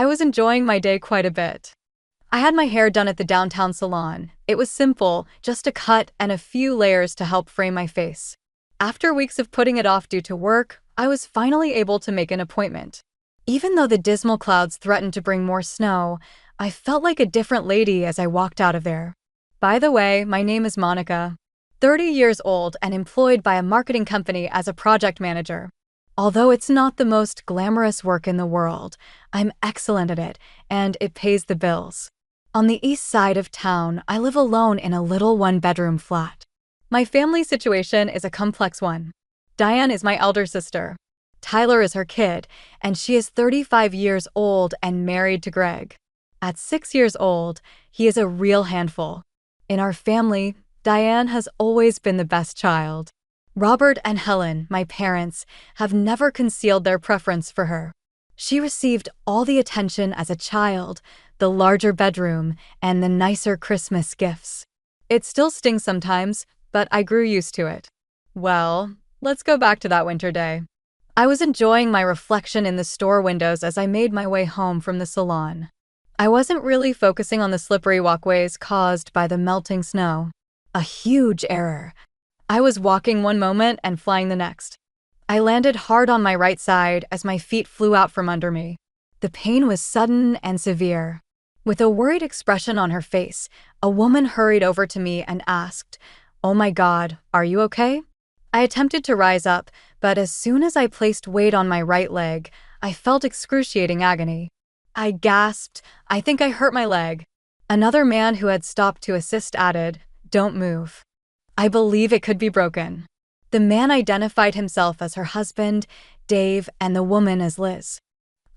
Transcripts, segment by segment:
I was enjoying my day quite a bit. I had my hair done at the downtown salon. It was simple, just a cut and a few layers to help frame my face. After weeks of putting it off due to work, I was finally able to make an appointment. Even though the dismal clouds threatened to bring more snow, I felt like a different lady as I walked out of there. By the way, my name is Monica, 30 years old and employed by a marketing company as a project manager. Although it's not the most glamorous work in the world, I'm excellent at it, and it pays the bills. On the east side of town, I live alone in a little one-bedroom flat. My family situation is a complex one. Diane is my elder sister. Tyler is her kid, and she is 35 years old and married to Greg. At 6 years old, he is a real handful. In our family, Diane has always been the best child. Robert and Helen, my parents, have never concealed their preference for her. She received all the attention as a child, the larger bedroom, and the nicer Christmas gifts. It still stings sometimes, but I grew used to it. Well, let's go back to that winter day. I was enjoying my reflection in the store windows as I made my way home from the salon. I wasn't really focusing on the slippery walkways caused by the melting snow. A huge error. I was walking one moment and flying the next. I landed hard on my right side as my feet flew out from under me. The pain was sudden and severe. With a worried expression on her face, a woman hurried over to me and asked, "Oh my God, are you okay?" I attempted to rise up, but as soon as I placed weight on my right leg, I felt excruciating agony. I gasped, "I think I hurt my leg." Another man who had stopped to assist added, "Don't move. I believe it could be broken." The man identified himself as her husband, Dave, and the woman as Liz.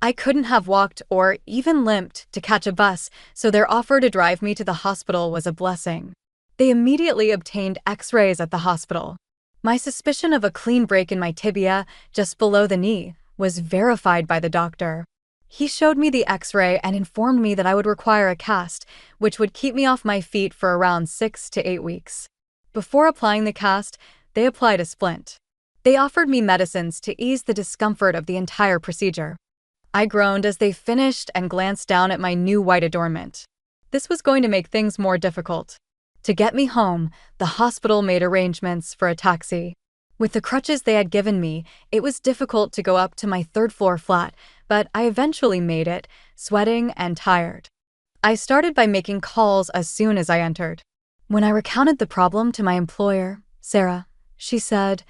I couldn't have walked or even limped to catch a bus, so their offer to drive me to the hospital was a blessing. They immediately obtained X-rays at the hospital. My suspicion of a clean break in my tibia, just below the knee, was verified by the doctor. He showed me the X-ray and informed me that I would require a cast, which would keep me off my feet for around 6 to 8 weeks. Before applying the cast, they applied a splint. They offered me medicines to ease the discomfort of the entire procedure. I groaned as they finished and glanced down at my new white adornment. This was going to make things more difficult. To get me home, the hospital made arrangements for a taxi. With the crutches they had given me, it was difficult to go up to my third-floor flat, but I eventually made it, sweating and tired. I started by making calls as soon as I entered. When I recounted the problem to my employer, Sarah, she said,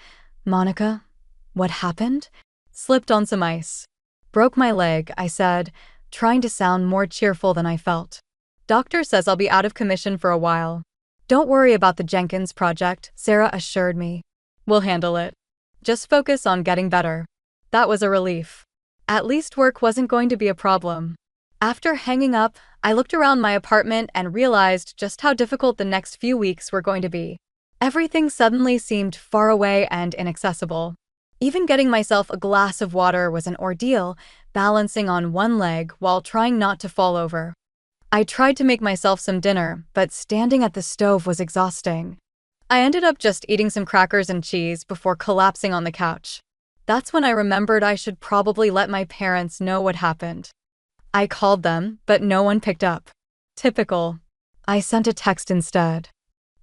"Monica, what happened?" "Slipped on some ice. Broke my leg," I said, trying to sound more cheerful than I felt. "Doctor says I'll be out of commission for a while." "Don't worry about the Jenkins project," Sarah assured me. "We'll handle it. Just focus on getting better." That was a relief. At least work wasn't going to be a problem. After hanging up, I looked around my apartment and realized just how difficult the next few weeks were going to be. Everything suddenly seemed far away and inaccessible. Even getting myself a glass of water was an ordeal, balancing on one leg while trying not to fall over. I tried to make myself some dinner, but standing at the stove was exhausting. I ended up just eating some crackers and cheese before collapsing on the couch. That's when I remembered I should probably let my parents know what happened. I called them, but no one picked up. Typical. I sent a text instead.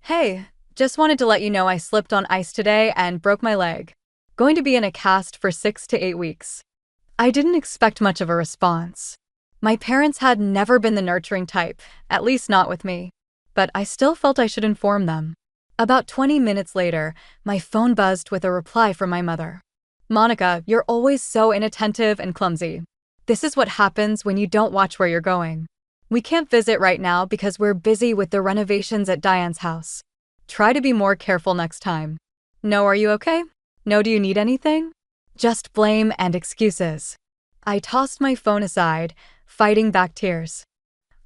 "Hey, just wanted to let you know I slipped on ice today and broke my leg. Going to be in a cast for 6 to 8 weeks. I didn't expect much of a response. My parents had never been the nurturing type, at least not with me. But I still felt I should inform them. About 20 minutes later, my phone buzzed with a reply from my mother. "Monica, you're always so inattentive and clumsy. This is what happens when you don't watch where you're going. We can't visit right now because we're busy with the renovations at Diane's house. Try to be more careful next time. No, are you okay? No, do you need anything?" Just blame and excuses. I tossed my phone aside, fighting back tears.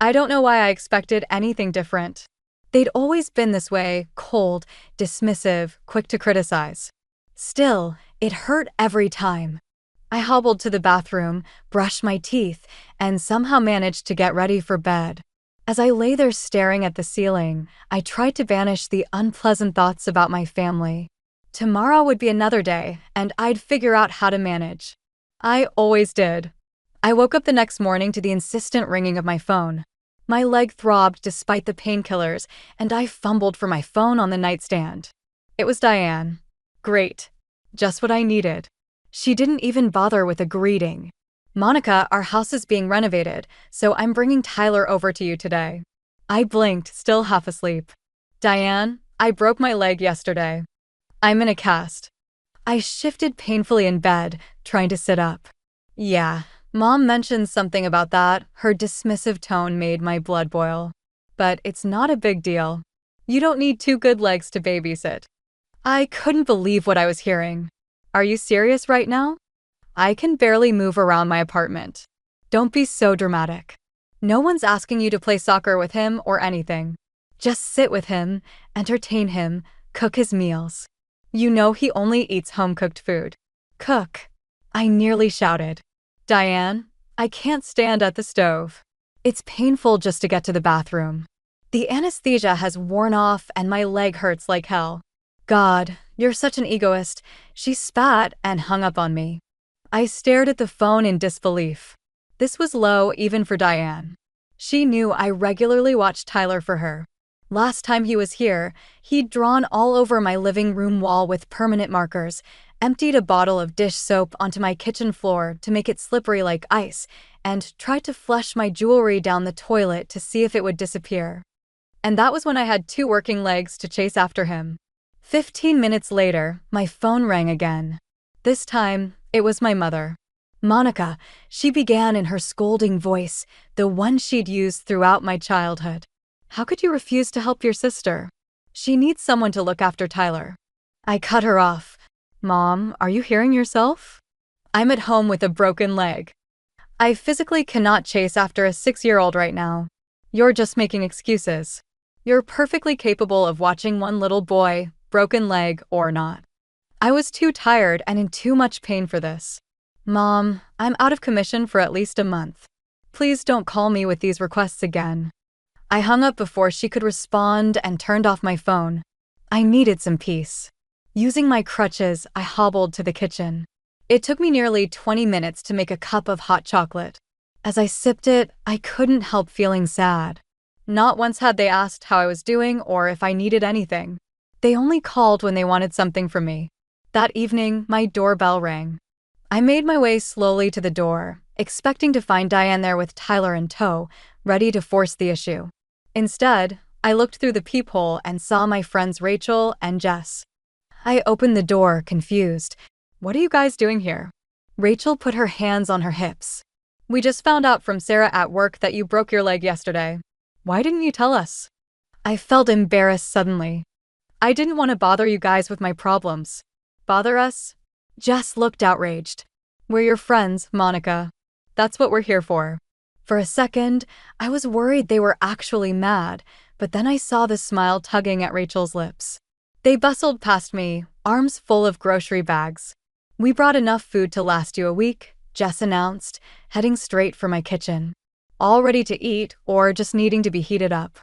I don't know why I expected anything different. They'd always been this way, cold, dismissive, quick to criticize. Still, it hurt every time. I hobbled to the bathroom, brushed my teeth, and somehow managed to get ready for bed. As I lay there staring at the ceiling, I tried to banish the unpleasant thoughts about my family. Tomorrow would be another day, and I'd figure out how to manage. I always did. I woke up the next morning to the insistent ringing of my phone. My leg throbbed despite the painkillers, and I fumbled for my phone on the nightstand. It was Diane. Great. Just what I needed. She didn't even bother with a greeting. Monica, our house is being renovated, so I'm bringing Tyler over to you today. I blinked, still half asleep. Diane, I broke my leg yesterday. I'm in a cast. I shifted painfully in bed, trying to sit up. Yeah, Mom mentioned something about that. Her dismissive tone made my blood boil. But it's not a big deal. You don't need two good legs to babysit. I couldn't believe what I was hearing. Are you serious right now? I can barely move around my apartment. Don't be so dramatic. No one's asking you to play soccer with him or anything. Just sit with him, entertain him, cook his meals. You know he only eats home-cooked food. Cook. I nearly shouted. Diane, I can't stand at the stove. It's painful just to get to the bathroom. The anesthesia has worn off and my leg hurts like hell. God, you're such an egoist. She spat and hung up on me. I stared at the phone in disbelief. This was low even for Diane. She knew I regularly watched Tyler for her. Last time he was here, he'd drawn all over my living room wall with permanent markers, emptied a bottle of dish soap onto my kitchen floor to make it slippery like ice, and tried to flush my jewelry down the toilet to see if it would disappear. And that was when I had two working legs to chase after him. 15 minutes later, my phone rang again. This time, it was my mother. Monica, she began in her scolding voice, the one she'd used throughout my childhood. How could you refuse to help your sister? She needs someone to look after Tyler. I cut her off. Mom, are you hearing yourself? I'm at home with a broken leg. I physically cannot chase after a 6-year-old right now. You're just making excuses. You're perfectly capable of watching one little boy, broken leg or not. I was too tired and in too much pain for this. Mom, I'm out of commission for at least a month. Please don't call me with these requests again. I hung up before she could respond and turned off my phone. I needed some peace. Using my crutches, I hobbled to the kitchen. It took me nearly 20 minutes to make a cup of hot chocolate. As I sipped it, I couldn't help feeling sad. Not once had they asked how I was doing or if I needed anything. They only called when they wanted something from me. That evening, my doorbell rang. I made my way slowly to the door, expecting to find Diane there with Tyler in tow, ready to force the issue. Instead, I looked through the peephole and saw my friends Rachel and Jess. I opened the door, confused. What are you guys doing here? Rachel put her hands on her hips. We just found out from Sarah at work that you broke your leg yesterday. Why didn't you tell us? I felt embarrassed suddenly. I didn't want to bother you guys with my problems. Bother us? Jess looked outraged. We're your friends, Monica. That's what we're here for. For a second, I was worried they were actually mad, but then I saw the smile tugging at Rachel's lips. They bustled past me, arms full of grocery bags. We brought enough food to last you a week, Jess announced, heading straight for my kitchen. All ready to eat or just needing to be heated up.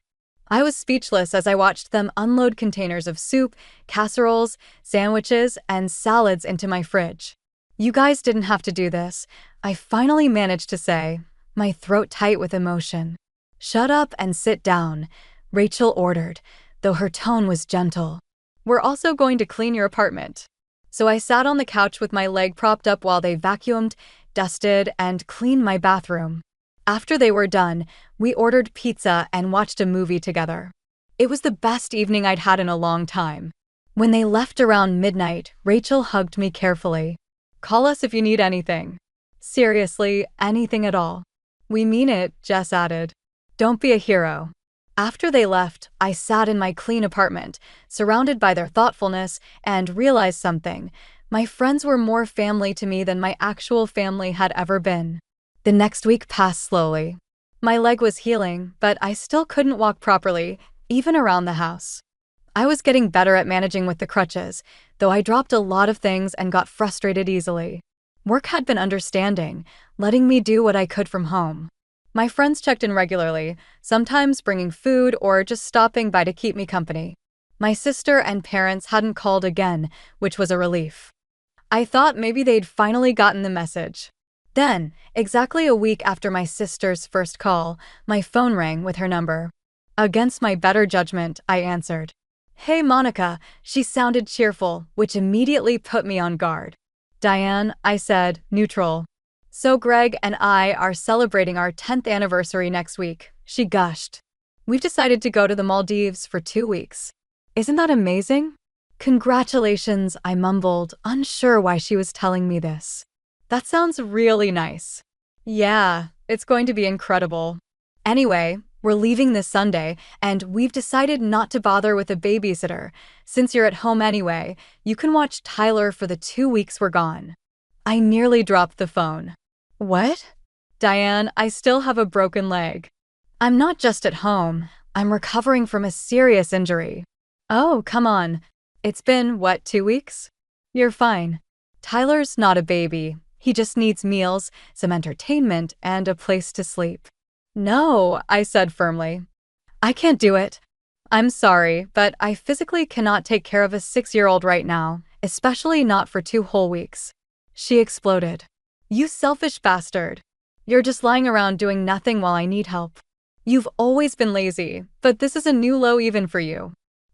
I was speechless as I watched them unload containers of soup, casseroles, sandwiches, and salads into my fridge. You guys didn't have to do this, I finally managed to say, my throat tight with emotion. Shut up and sit down, Rachel ordered, though her tone was gentle. We're also going to clean your apartment. So I sat on the couch with my leg propped up while they vacuumed, dusted, and cleaned my bathroom. After they were done, we ordered pizza and watched a movie together. It was the best evening I'd had in a long time. When they left around midnight, Rachel hugged me carefully. Call us if you need anything. Seriously, anything at all. We mean it, Jess added. Don't be a hero. After they left, I sat in my clean apartment, surrounded by their thoughtfulness, and realized something. My friends were more family to me than my actual family had ever been. The next week passed slowly. My leg was healing, but I still couldn't walk properly, even around the house. I was getting better at managing with the crutches, though I dropped a lot of things and got frustrated easily. Work had been understanding, letting me do what I could from home. My friends checked in regularly, sometimes bringing food or just stopping by to keep me company. My sister and parents hadn't called again, which was a relief. I thought maybe they'd finally gotten the message. Then, exactly a week after my sister's first call, my phone rang with her number. Against my better judgment, I answered. "Hey, Monica," she sounded cheerful, which immediately put me on guard. "Diane," I said, neutral. "So Greg and I are celebrating our 10th anniversary next week," she gushed. "We've decided to go to the Maldives for 2 weeks. Isn't that amazing?" "Congratulations," I mumbled, unsure why she was telling me this. "That sounds really nice." "Yeah, it's going to be incredible. Anyway, we're leaving this Sunday, and we've decided not to bother with a babysitter. Since you're at home anyway, you can watch Tyler for the 2 weeks we're gone." I nearly dropped the phone. "What?" "Diane, I still have a broken leg. I'm not just at home, I'm recovering from a serious injury." "Oh, come on. It's been, what, 2 weeks? You're fine. Tyler's not a baby. He just needs meals, some entertainment, and a place to sleep." "No," I said firmly. "I can't do it. I'm sorry, but I physically cannot take care of a 6-year-old right now, especially not for 2 whole weeks." She exploded. "You selfish bastard. You're just lying around doing nothing while I need help. You've always been lazy, but this is a new low even for you."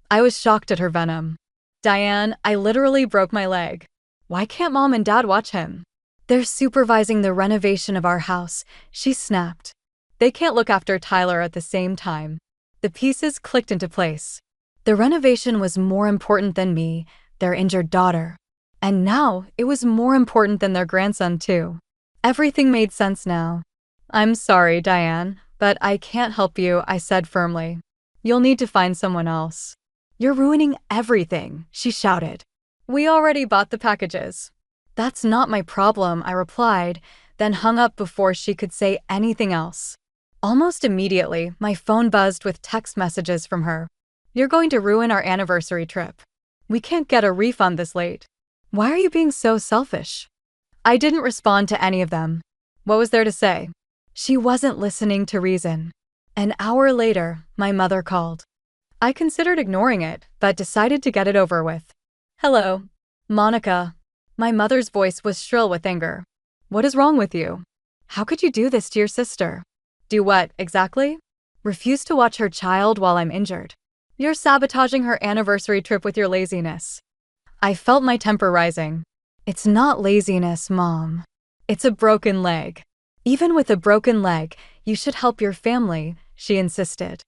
I was shocked at her venom. "Diane, I literally broke my leg. Why can't Mom and Dad watch him?" "They're supervising the renovation of our house," she snapped. "They can't look after Tyler at the same time." The pieces clicked into place. The renovation was more important than me, their injured daughter. And now, it was more important than their grandson, too. Everything made sense now. "I'm sorry, Diane, but I can't help you," I said firmly. "You'll need to find someone else." "You're ruining everything," she shouted. "We already bought the packages." "That's not my problem," I replied, then hung up before she could say anything else. Almost immediately, my phone buzzed with text messages from her. "You're going to ruin our anniversary trip. We can't get a refund this late. Why are you being so selfish?" I didn't respond to any of them. What was there to say? She wasn't listening to reason. An hour later, my mother called. I considered ignoring it, but decided to get it over with. "Hello, Monica." My mother's voice was shrill with anger. "What is wrong with you? How could you do this to your sister?" "Do what, exactly?" "Refuse to watch her child while I'm injured. You're sabotaging her anniversary trip with your laziness." I felt my temper rising. "It's not laziness, Mom. It's a broken leg. Even with a broken leg, you should help your family," she insisted.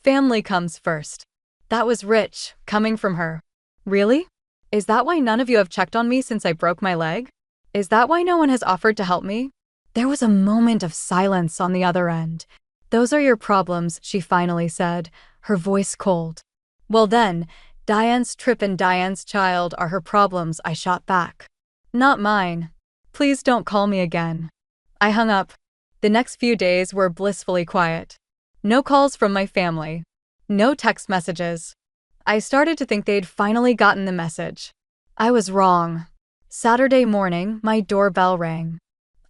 "Family comes first." That was rich, coming from her. "Really? Is that why none of you have checked on me since I broke my leg? Is that why no one has offered to help me?" There was a moment of silence on the other end. "Those are your problems," she finally said, her voice cold. "Well then, Diane's trip and Diane's child are her problems," I shot back. "Not mine. Please don't call me again." I hung up. The next few days were blissfully quiet. No calls from my family. No text messages. I started to think they'd finally gotten the message. I was wrong. Saturday morning, my doorbell rang.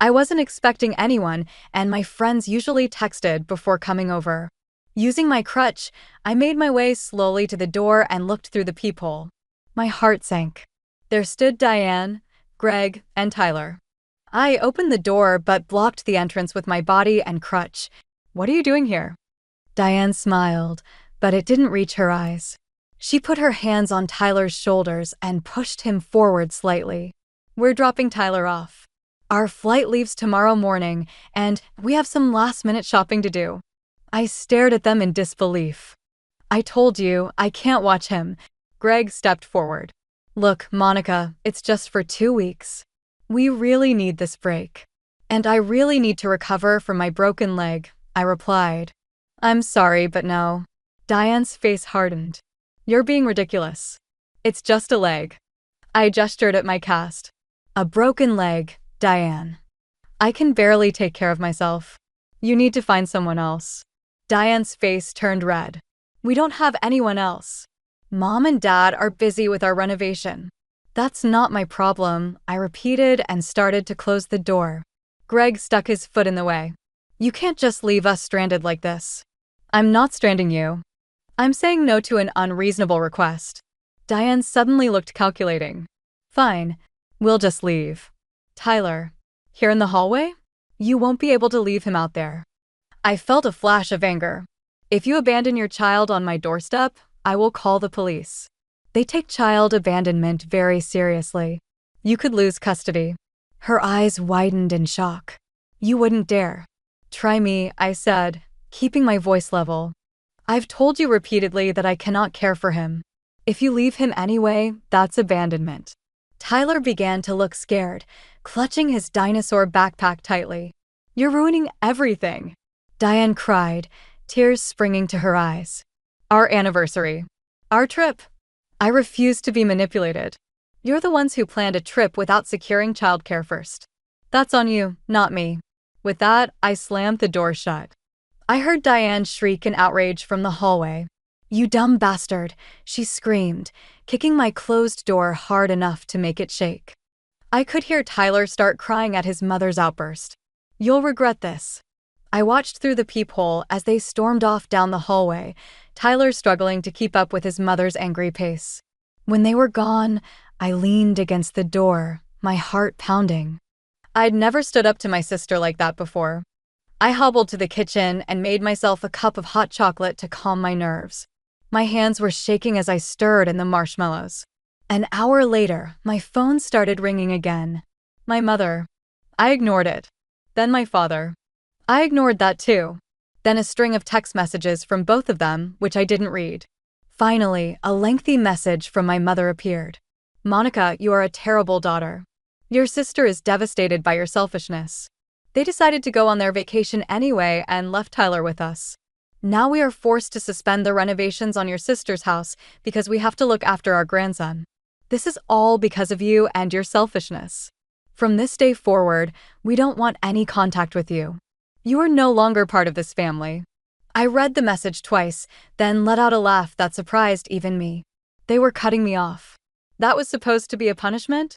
I wasn't expecting anyone, and my friends usually texted before coming over. Using my crutch, I made my way slowly to the door and looked through the peephole. My heart sank. There stood Diane, Greg, and Tyler. I opened the door but blocked the entrance with my body and crutch. "What are you doing here?" Diane smiled, but it didn't reach her eyes. She put her hands on Tyler's shoulders and pushed him forward slightly. "We're dropping Tyler off. Our flight leaves tomorrow morning, and we have some last-minute shopping to do." I stared at them in disbelief. "I told you, I can't watch him." Greg stepped forward. "Look, Monica, it's just for 2 weeks. We really need this break. And I really need to recover from my broken leg," I replied. "I'm sorry, but no." Diane's face hardened. "You're being ridiculous. It's just a leg." I gestured at my cast. "A broken leg, Diane. I can barely take care of myself. You need to find someone else." Diane's face turned red. "We don't have anyone else. Mom and Dad are busy with our renovation." "That's not my problem," I repeated and started to close the door. Greg stuck his foot in the way. "You can't just leave us stranded like this." "I'm not stranding you. I'm saying no to an unreasonable request." Diane suddenly looked calculating. "Fine. We'll just leave. Tyler, Here in the hallway? You won't be able to leave him out there. I felt a flash of anger. If you abandon your child on my doorstep, I will call the police. They take child abandonment very seriously. You could lose custody. Her eyes widened in shock. You wouldn't dare. Try me, I said, keeping my voice level. I've told you repeatedly that I cannot care for him. If you leave him anyway, that's abandonment. Tyler began to look scared, clutching his dinosaur backpack tightly. You're ruining everything. Diane cried, tears springing to her eyes. Our anniversary. Our trip. I refuse to be manipulated. You're the ones who planned a trip without securing childcare first. That's on you, not me. With that, I slammed the door shut. I heard Diane shriek in outrage from the hallway. You dumb bastard, she screamed, kicking my closed door hard enough to make it shake. I could hear Tyler start crying at his mother's outburst. You'll regret this. I watched through the peephole as they stormed off down the hallway, Tyler struggling to keep up with his mother's angry pace. When they were gone, I leaned against the door, my heart pounding. I'd never stood up to my sister like that before. I hobbled to the kitchen and made myself a cup of hot chocolate to calm my nerves. My hands were shaking as I stirred in the marshmallows. An hour later, my phone started ringing again. My mother. I ignored it. Then my father. I ignored that too. Then a string of text messages from both of them, which I didn't read. Finally, a lengthy message from my mother appeared. Monica, you are a terrible daughter. Your sister is devastated by your selfishness. They decided to go on their vacation anyway and left Tyler with us. Now we are forced to suspend the renovations on your sister's house because we have to look after our grandson. This is all because of you and your selfishness. From this day forward, we don't want any contact with you. You are no longer part of this family. I read the message twice, then let out a laugh that surprised even me. They were cutting me off. That was supposed to be a punishment?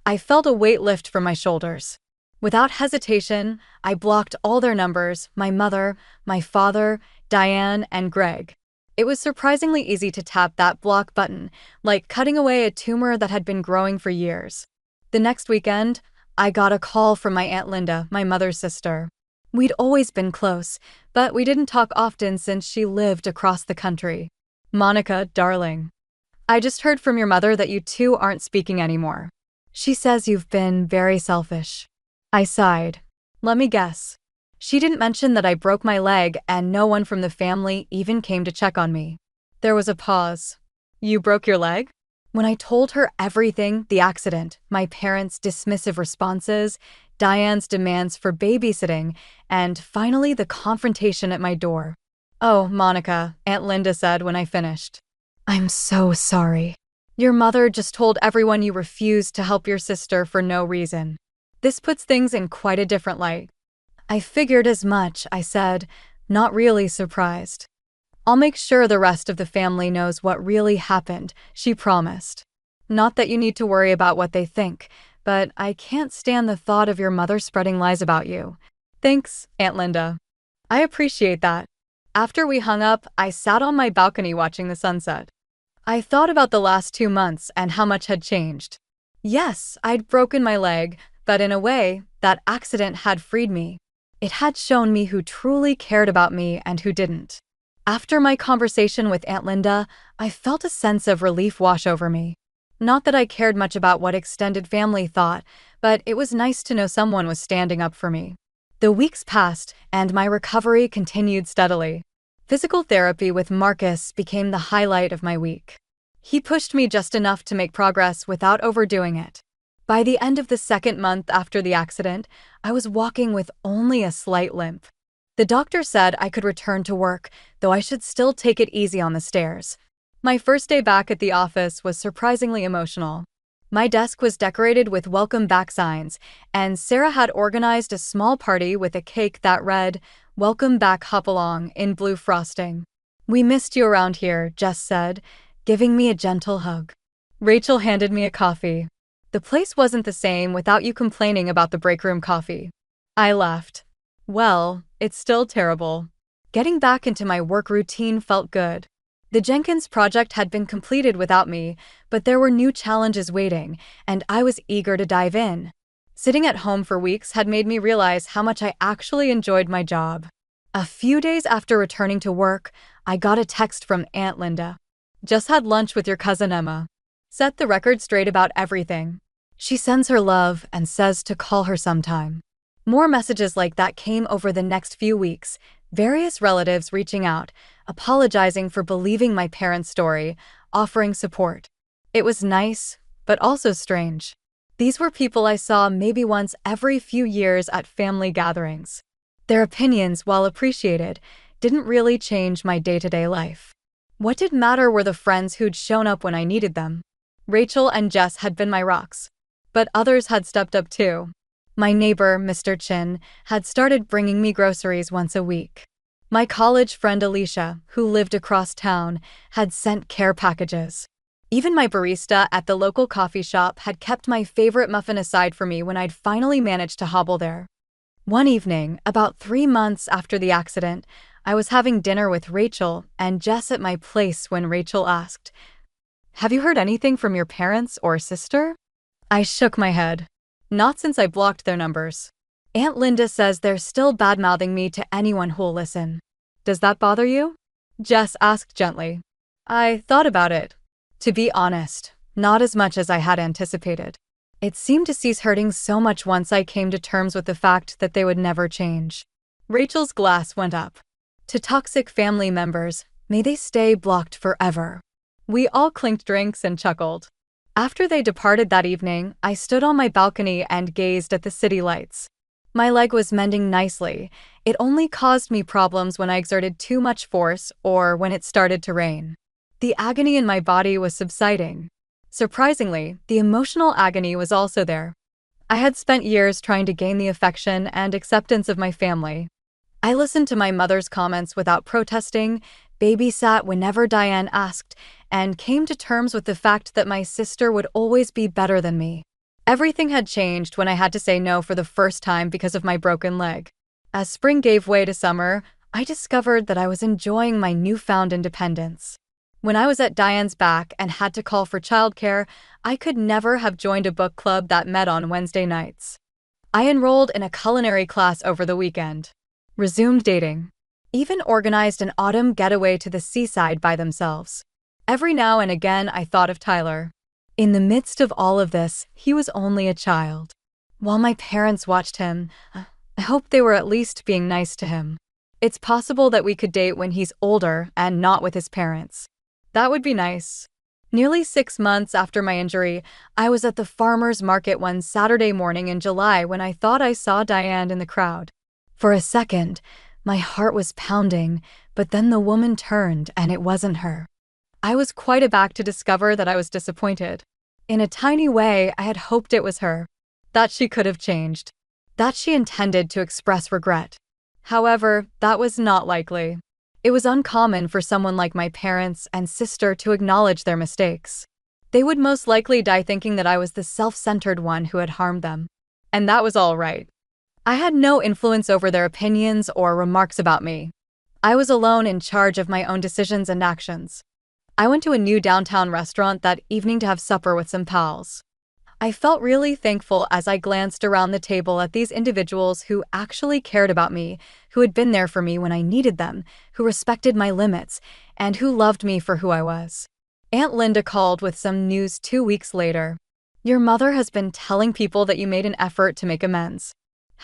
I felt a weight lift from my shoulders. Without hesitation, I blocked all their numbers, my mother, my father, Diane, and Greg. It was surprisingly easy to tap that block button, like cutting away a tumor that had been growing for years. The next weekend, I got a call from my Aunt Linda, my mother's sister. We'd always been close, but we didn't talk often since she lived across the country. Monica, darling. I just heard from your mother that you two aren't speaking anymore. She says you've been very selfish. I sighed. Let me guess. She didn't mention that I broke my leg and no one from the family even came to check on me. There was a pause. You broke your leg? When I told her everything, the accident, my parents' dismissive responses, Diane's demands for babysitting, and finally the confrontation at my door. Oh, Monica, Aunt Linda said when I finished. I'm so sorry. Your mother just told everyone you refused to help your sister for no reason. This puts things in quite a different light. I figured as much, I said, not really surprised. I'll make sure the rest of the family knows what really happened, she promised. Not that you need to worry about what they think, but I can't stand the thought of your mother spreading lies about you. Thanks, Aunt Linda. I appreciate that. After we hung up, I sat on my balcony watching the sunset. I thought about the last 2 months and how much had changed. Yes, I'd broken my leg, but in a way, that accident had freed me. It had shown me who truly cared about me and who didn't. After my conversation with Aunt Linda, I felt a sense of relief wash over me. Not that I cared much about what extended family thought, but it was nice to know someone was standing up for me. The weeks passed, and my recovery continued steadily. Physical therapy with Marcus became the highlight of my week. He pushed me just enough to make progress without overdoing it. By the end of the 2nd month after the accident, I was walking with only a slight limp. The doctor said I could return to work, though I should still take it easy on the stairs. My first day back at the office was surprisingly emotional. My desk was decorated with welcome back signs, and Sarah had organized a small party with a cake that read, "Welcome back Hop Along" in blue frosting. We missed you around here, Jess said, giving me a gentle hug. Rachel handed me a coffee. The place wasn't the same without you complaining about the break room coffee. I laughed. Well, it's still terrible. Getting back into my work routine felt good. The Jenkins project had been completed without me, but there were new challenges waiting, and I was eager to dive in. Sitting at home for weeks had made me realize how much I actually enjoyed my job. A few days after returning to work, I got a text from Aunt Linda. "Just had lunch with your cousin Emma. Set the record straight about everything. She sends her love and says to call her sometime." More messages like that came over the next few weeks, various relatives reaching out, apologizing for believing my parents' story, offering support. It was nice, but also strange. These were people I saw maybe once every few years at family gatherings. Their opinions, while appreciated, didn't really change my day-to-day life. What did matter were the friends who'd shown up when I needed them. Rachel and Jess had been my rocks, but others had stepped up too. My neighbor, Mr. Chin, had started bringing me groceries once a week. My college friend Alicia, who lived across town, had sent care packages. Even my barista at the local coffee shop had kept my favorite muffin aside for me when I'd finally managed to hobble there. One evening, about 3 months after the accident, I was having dinner with Rachel and Jess at my place when Rachel asked, "Have you heard anything from your parents or sister?" I shook my head. "Not since I blocked their numbers. Aunt Linda says they're still bad-mouthing me to anyone who'll listen." "Does that bother you?" Jess asked gently. I thought about it. To be honest, not as much as I had anticipated. It seemed to cease hurting so much once I came to terms with the fact that they would never change. Rachel's glass went up. "To toxic family members, may they stay blocked forever." We all clinked drinks and chuckled. After they departed that evening, I stood on my balcony and gazed at the city lights. My leg was mending nicely. It only caused me problems when I exerted too much force or when it started to rain. The agony in my body was subsiding. Surprisingly, the emotional agony was also there. I had spent years trying to gain the affection and acceptance of my family. I listened to my mother's comments without protesting, babysat whenever Diane asked, and came to terms with the fact that my sister would always be better than me. Everything had changed when I had to say no for the first time because of my broken leg. As spring gave way to summer, I discovered that I was enjoying my newfound independence. When I was at Diane's back and had to call for childcare, I could never have joined a book club that met on Wednesday nights. I enrolled in a culinary class over the weekend. Resumed dating. Even organized an autumn getaway to the seaside by themselves. Every now and again I thought of Tyler. In the midst of all of this, he was only a child. While my parents watched him, I hoped they were at least being nice to him. It's possible that we could date when he's older and not with his parents. That would be nice. Nearly 6 months after my injury, I was at the farmer's market one Saturday morning in July when I thought I saw Diane in the crowd. For a second, my heart was pounding, but then the woman turned and it wasn't her. I was quite aback to discover that I was disappointed. In a tiny way, I had hoped it was her. That she could have changed. That she intended to express regret. However, that was not likely. It was uncommon for someone like my parents and sister to acknowledge their mistakes. They would most likely die thinking that I was the self-centered one who had harmed them. And that was all right. I had no influence over their opinions or remarks about me. I was alone in charge of my own decisions and actions. I went to a new downtown restaurant that evening to have supper with some pals. I felt really thankful as I glanced around the table at these individuals who actually cared about me, who had been there for me when I needed them, who respected my limits, and who loved me for who I was. Aunt Linda called with some news 2 weeks later. "Your mother has been telling people that you made an effort to make amends.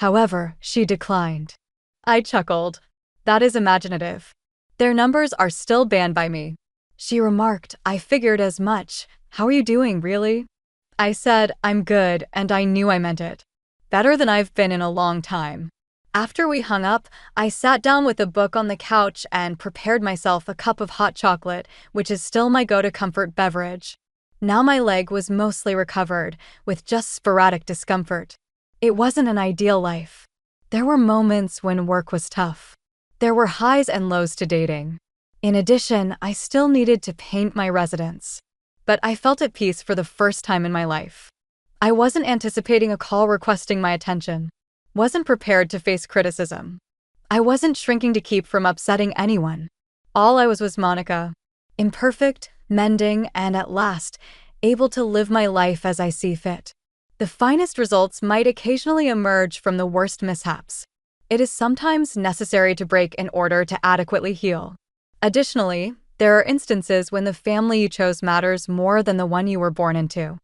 However, she declined." I chuckled. That is imaginative. "Their numbers are still banned by me." She remarked, "I figured as much. How are you doing, really?" I said, "I'm good," and I knew I meant it. Better than I've been in a long time. After we hung up, I sat down with a book on the couch and prepared myself a cup of hot chocolate, which is still my go-to comfort beverage. Now my leg was mostly recovered, with just sporadic discomfort. It wasn't an ideal life. There were moments when work was tough. There were highs and lows to dating. In addition, I still needed to paint my residence. But I felt at peace for the first time in my life. I wasn't anticipating a call requesting my attention. Wasn't prepared to face criticism. I wasn't shrinking to keep from upsetting anyone. All I was Monica. Imperfect, mending, and at last, able to live my life as I see fit. The finest results might occasionally emerge from the worst mishaps. It is sometimes necessary to break in order to adequately heal. Additionally, there are instances when the family you chose matters more than the one you were born into.